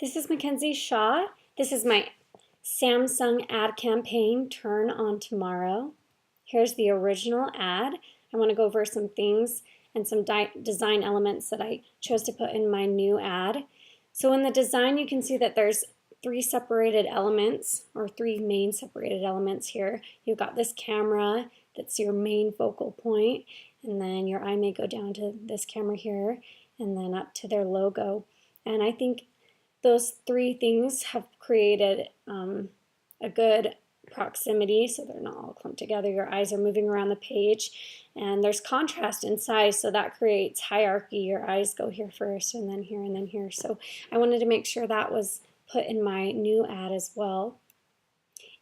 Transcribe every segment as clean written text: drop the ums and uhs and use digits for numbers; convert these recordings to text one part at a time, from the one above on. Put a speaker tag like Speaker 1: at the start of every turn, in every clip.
Speaker 1: This is Mackenzie Shaw. This is my Samsung ad campaign, Turn on Tomorrow. Here's the original ad. I want to go over some things and some design elements that I chose to put in my new ad. So in the design, you can see that there's three separated elements, or three main separated elements here. You've got this camera that's your main focal point, and then your eye may go down to this camera here, and then up to their logo. And I think those three things have created a good proximity, so they're not all clumped together. Your eyes are moving around the page, and there's contrast in size, so that creates hierarchy. Your eyes go here first, and then here, and then here. So I wanted to make sure that was put in my new ad as well.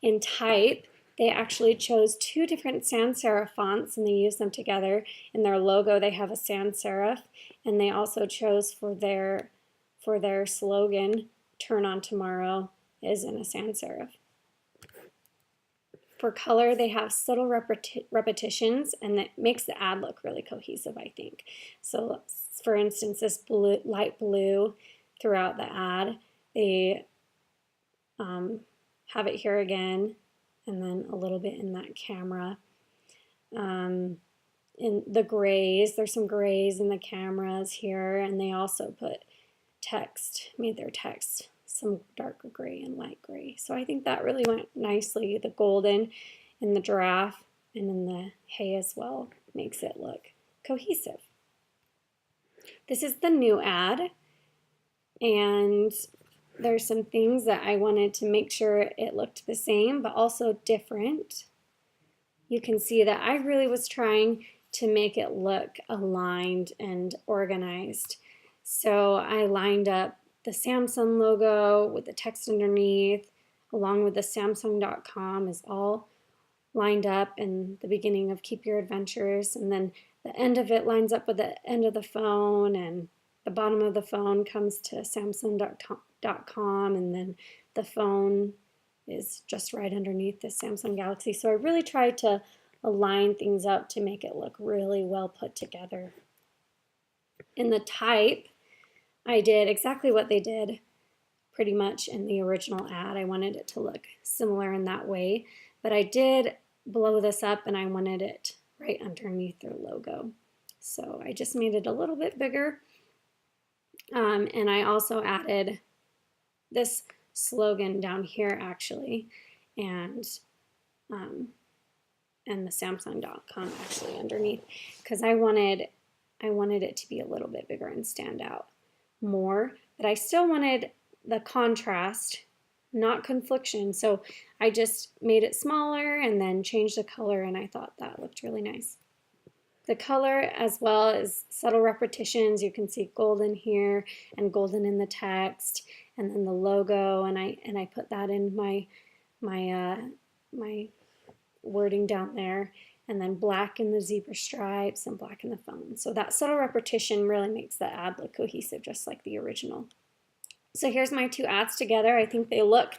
Speaker 1: In type, they actually chose two different sans serif fonts, and they used them together. In their logo, they have a sans serif, and they also chose for their slogan, Turn on Tomorrow, is in a sans serif. For color, they have subtle repetitions, and that makes the ad look really cohesive, I think. So, for instance, this blue, light blue throughout the ad, they have it here again, and then a little bit in that camera. In the grays, there's some grays in the cameras here, and they also put made their text some darker gray and light gray. So I think that really went nicely. The golden in the giraffe and in the hay as well makes it look cohesive. This is the new ad, and there's some things that I wanted to make sure it looked the same but also different. You can see that I really was trying to make it look aligned and organized. So I lined up the Samsung logo with the text underneath, along with the Samsung.com is all lined up in the beginning of Keep Your Adventures, and then the end of it lines up with the end of the phone, and the bottom of the phone comes to Samsung.com, and then the phone is just right underneath the Samsung Galaxy. So I really tried to align things up to make it look really well put together. In the type, I did exactly what they did pretty much in the original ad. I wanted it to look similar in that way, but I did blow this up and I wanted it right underneath their logo. So I just made it a little bit bigger, and I also added this slogan down here actually, and the Samsung.com actually underneath, because I wanted it to be a little bit bigger and stand out more, but I still wanted the contrast, not confliction. So I just made it smaller and then changed the color, and I thought that looked really nice. The color, as well as subtle repetitions, you can see golden here and golden in the text, and then the logo, and I put that in my wording down there, and then black in the zebra stripes and black in the phone. So that subtle repetition really makes the ad look cohesive, just like the original. So here's my two ads together. I think they look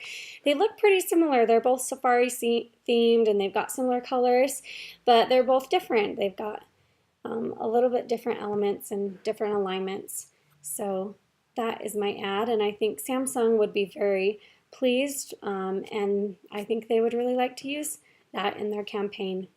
Speaker 1: pretty similar. They're both safari themed, and they've got similar colors, but they're both different. They've got a little bit different elements and different alignments. So that is my ad, and I think Samsung would be very pleased, and I think they would really like to use that in their campaign.